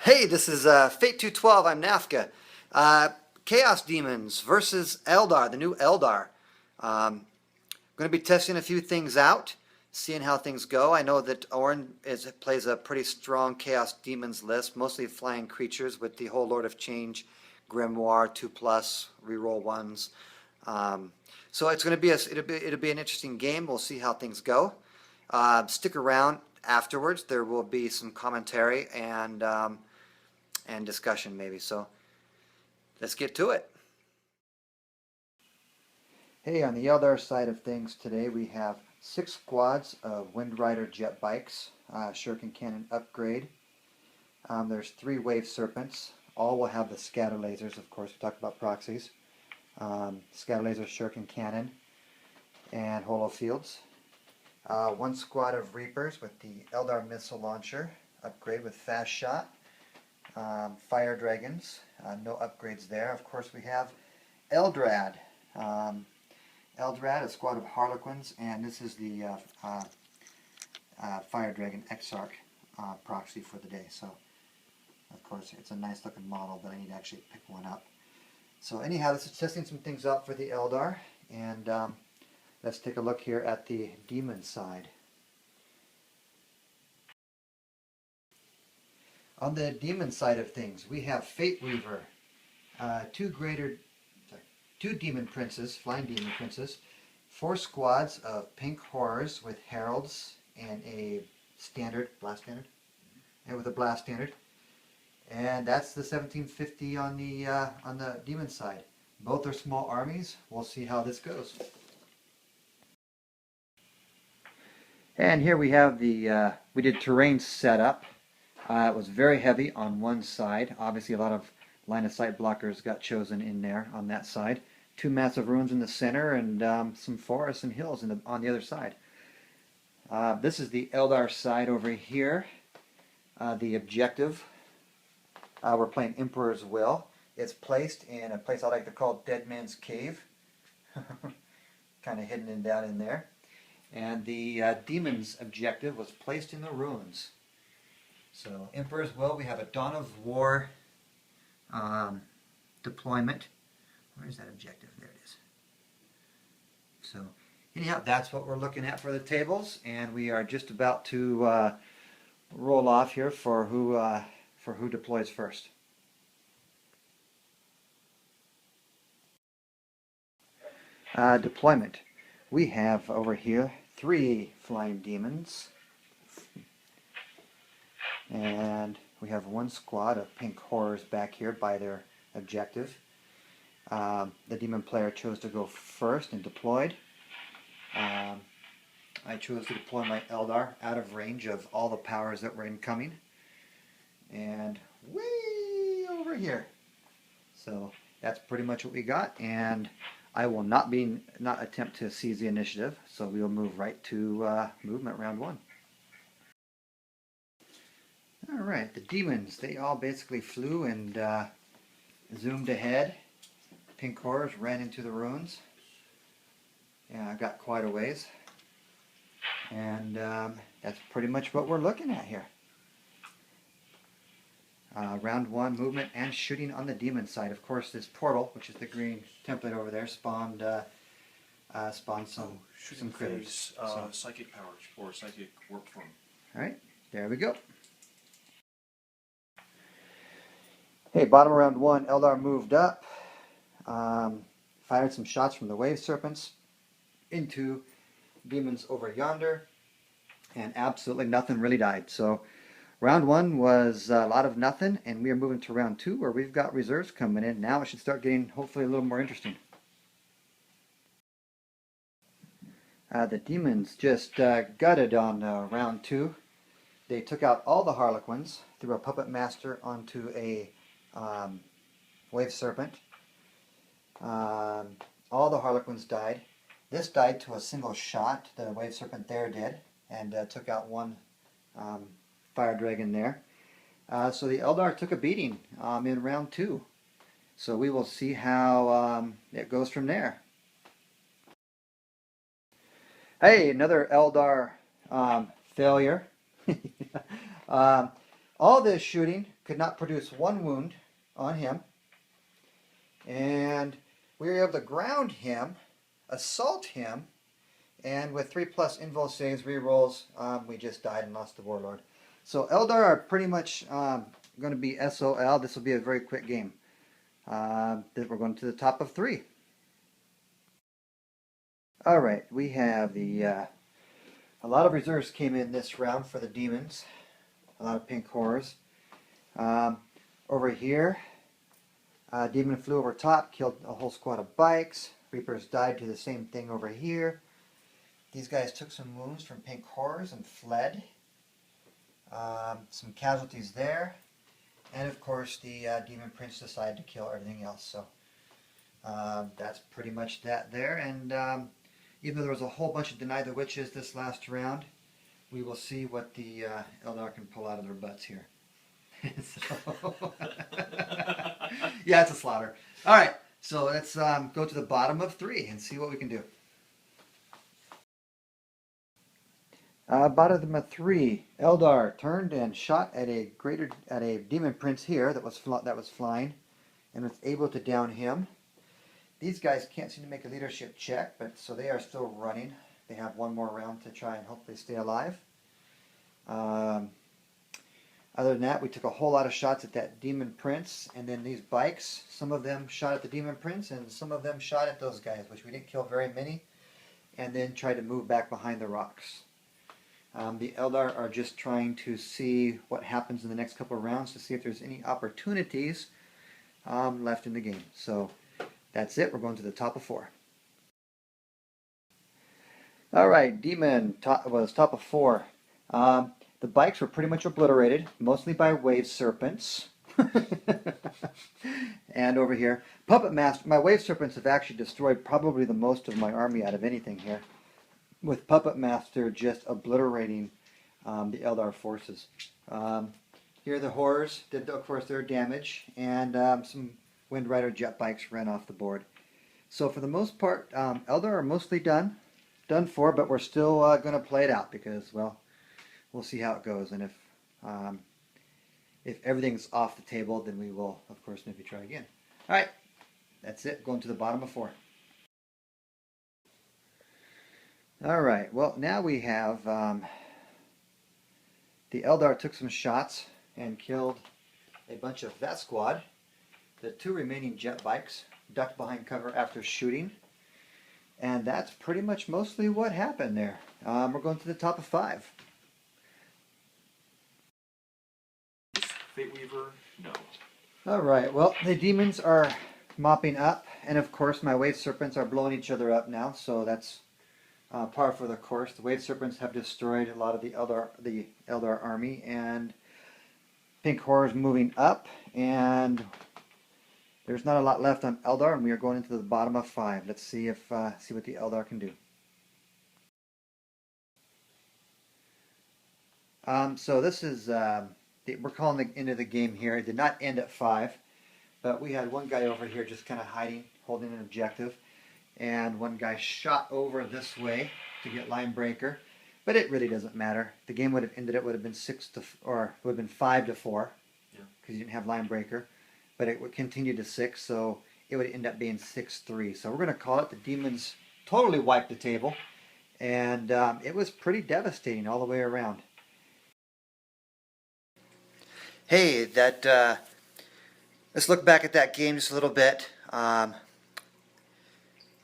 Hey, this is Fate 212. I'm Nafka. Uh, Chaos Demons versus Eldar, the new Eldar. Going to be testing a few things out, seeing how things go. I know that plays a pretty strong Chaos Demons list, mostly flying creatures with the whole Lord of Change, Grimoire, 2+, reroll ones. So it's going to be it'll be an interesting game. We'll see how things go. Stick around afterwards. There will be some commentary and discussion maybe. So let's get to it. Hey, on the Eldar side of things today we have 6 squads of Wind Rider jet bikes, Shuriken Cannon upgrade. There's 3 Wave Serpents. All will have the scatter lasers, of course. We talked about proxies. Scatter laser, Shuriken Cannon, and holo fields. 1 squad of Reapers with the Eldar missile launcher upgrade with fast shot. Fire Dragons, no upgrades there. Of course, we have Eldrad. Eldrad, a squad of Harlequins, and this is the Fire Dragon Exarch proxy for the day. So, of course, it's a nice looking model, but I need to actually pick one up. So anyhow, this is testing some things out for the Eldar, and let's take a look here at the Demon side. On the Demon side of things, we have Fate Weaver, 2 Demon Princes, Flying Demon Princes, 4 squads of Pink Horrors with Heralds and a Blast Standard, and with a Blast Standard. And that's the 1750 on the Demon side. Both are small armies. We'll see how this goes. And here we have we did terrain setup. It was very heavy on one side. Obviously a lot of line of sight blockers got chosen in there on that side. 2 massive ruins in the center and some forests and hills on the other side. This is the Eldar side over here. The objective. We're playing Emperor's Will. It's placed in a place I like to call Dead Man's Cave. Kind of hidden down in there. And the Demon's objective was placed in the ruins. So Emperor's Will, we have a Dawn of War deployment. Where's that objective? There it is. So anyhow, that's what we're looking at for the tables, and we are just about to roll off here for who deploys first. Deployment. We have over here 3 Flying Demons. And we have 1 squad of Pink Horrors back here by their objective. The Demon player chose to go first and deployed. I chose to deploy my Eldar out of range of all the powers that were incoming. And way over here. So that's pretty much what we got. And I will not attempt to seize the initiative. So we will move right to movement round 1. Alright, the Demons, they all basically flew and zoomed ahead. Pink Horrors ran into the ruins. Yeah, I got quite a ways. And that's pretty much what we're looking at here. Round 1, movement and shooting on the Demon side. Of course, this portal, which is the green template over there, spawned some critters. Psychic powers or psychic warp form. Alright, there we go. Hey, bottom of round 1, Eldar moved up, fired some shots from the Wave Serpents into Demons over yonder, and absolutely nothing really died. So round 1 was a lot of nothing, and we are moving to round 2 where we've got reserves coming in. Now it should start getting hopefully a little more interesting. The Demons just gutted on round 2. They took out all the Harlequins, threw a Puppet Master onto a Wave Serpent. All the Harlequins died. This died to a single shot. The Wave Serpent there did, and took out 1 Fire Dragon there. So the Eldar took a beating in round 2. So we will see how it goes from there. Hey, another Eldar failure. All this shooting could not produce 1 wound on him. And we were able to ground him, assault him, and with 3+ invul saves, rerolls, we just died and lost the Warlord. So Eldar are pretty much going to be SOL. This will be a very quick game. We're going to the top of 3. All right, we have the a lot of reserves came in this round for the Demons. A lot of pink horrors. Over here, Demon flew over top, killed a whole squad of bikes. Reapers died to the same thing over here. These guys took some wounds from pink horrors and fled. Some casualties there. And of course the Demon Prince decided to kill everything else. So that's pretty much that there. And even though there was a whole bunch of Deny the Witches this last round, we will see what the Eldar can pull out of their butts here. So yeah, it's a slaughter. All right, so let's go to the bottom of 3 and see what we can do. Bottom of 3, Eldar turned and shot at a Demon Prince here that was flying, and was able to down him. These guys can't seem to make a leadership check, but so they are still running. They have 1 more round to try and hopefully stay alive. Other than that, we took a whole lot of shots at that Demon Prince, and then these bikes, some of them shot at the Demon Prince, and some of them shot at those guys, which we didn't kill very many, and then tried to move back behind the rocks. The Eldar are just trying to see what happens in the next couple of rounds to see if there's any opportunities left in the game. So that's it. We're going to the top of 4. All right, Demon was top of 4. The bikes were pretty much obliterated, mostly by wave serpents. And over here, Puppet Master. My wave serpents have actually destroyed probably the most of my army out of anything here, with Puppet Master just obliterating the Eldar forces. Here the horrors did, of course, their damage, and some Wind Rider jet bikes ran off the board. So for the most part, Eldar are mostly done for, but we're still going to play it out because, well, we'll see how it goes, and if everything's off the table, then we will, of course, maybe try again. All right, that's it. Going to the bottom of 4. All right, well, now we have the Eldar took some shots and killed a bunch of that squad. The 2 remaining jet bikes ducked behind cover after shooting, and that's pretty much mostly what happened there. We're going to the top of 5. Fate Weaver, no. All right, well, the Demons are mopping up, and of course my Wave Serpents are blowing each other up now, so that's par for the course. The Wave Serpents have destroyed a lot of the Eldar army, and Pink Horror's moving up, and there's not a lot left on Eldar, and we are going into the bottom of 5. Let's see see what the Eldar can do. So this is we're calling the end of the game here. It did not end at 5, but we had one guy over here just kind of hiding, holding an objective, and one guy shot over this way to get line breaker, but it really doesn't matter. The game would have ended. It would have been 5 to 4, because you didn't have line breaker, but it would continue to 6, so it would end up being 6-3. So we're going to call it the Demons totally wiped the table, and it was pretty devastating all the way around. Hey, let's look back at that game just a little bit.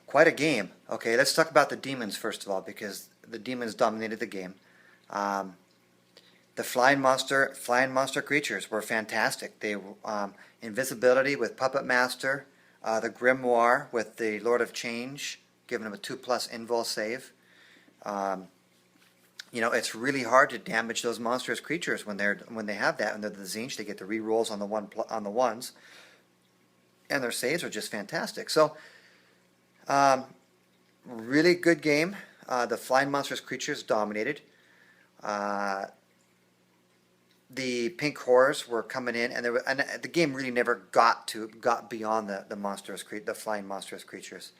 Quite a game. Okay, let's talk about the Demons first of all, because the Demons dominated the game. The flying monster creatures were fantastic. They invisibility with Puppet Master, the Grimoire with the Lord of Change, giving them a 2+ invul save. You know, it's really hard to damage those monstrous creatures when they have that. And they're the Tzeentch, they get the rerolls on the ones, and their saves are just fantastic. So, really good game. The flying monstrous creatures dominated. The pink horrors were coming in, and the game really never got beyond the flying monstrous creatures.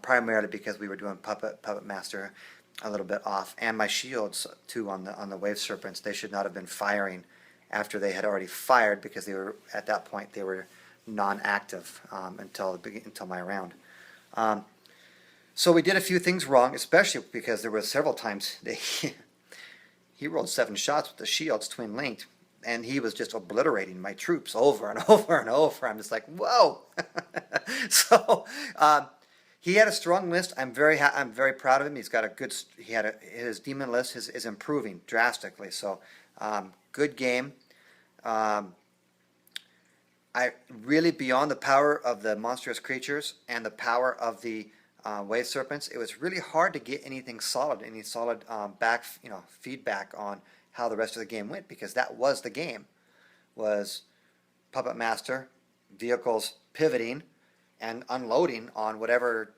Primarily because we were doing Puppet Master a little bit off, and my shields too on the Wave Serpents. They should not have been firing after they had already fired, because they were at that point they were non-active until my round. So we did a few things wrong, especially because there were several times he rolled 7 shots with the shields twin linked, and he was just obliterating my troops over and over and over. I'm just like, whoa. So he had a strong list. I'm very proud of him. He's got a good. His demon list is improving drastically. So good game. I really, beyond the power of the monstrous creatures and the power of the wave serpents, it was really hard to get any solid feedback on how the rest of the game went, because that was the game, was Puppet Master, vehicles pivoting and unloading on whatever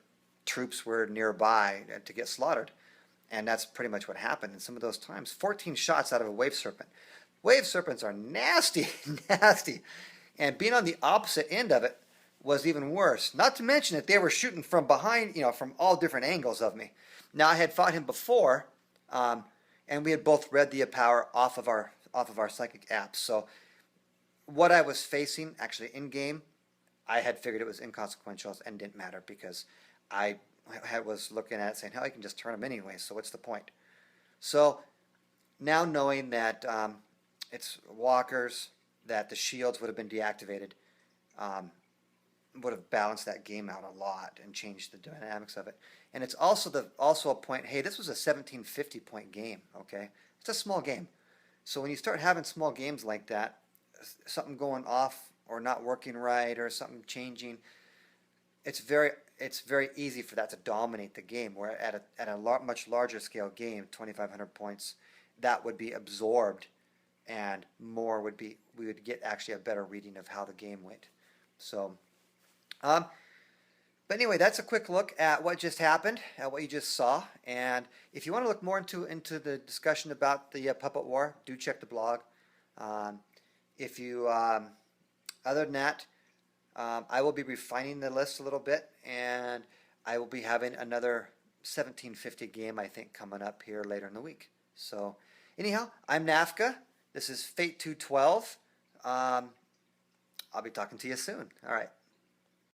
troops were nearby to get slaughtered. And that's pretty much what happened in some of those times. 14 shots out of a wave serpent. Wave serpents are nasty, nasty. And being on the opposite end of it was even worse. Not to mention that they were shooting from behind, from all different angles of me. Now, I had fought him before, and we had both read the power off of our psychic apps. So what I was facing actually in game, I had figured it was inconsequential and didn't matter, because I was looking at it saying, hell, I can just turn them anyway, so what's the point? So now knowing that it's walkers, that the shields would have been deactivated, would have balanced that game out a lot and changed the dynamics of it. And it's also a point, hey, this was a 1750 point game, okay? It's a small game. So when you start having small games like that, something going off or not working right or something changing, it's very easy for that to dominate the game, where at a much larger scale game, 2,500 points, that would be absorbed, and we would get actually a better reading of how the game went. So but anyway, that's a quick look at what just happened, at what you just saw. And if you want to look more into the discussion about the Puppet War, do check the blog. If you other than that, I will be refining the list a little bit, and I will be having another 1750 game, I think, coming up here later in the week. So anyhow, I'm Nafka. This is Fate 212. I'll be talking to you soon. All right.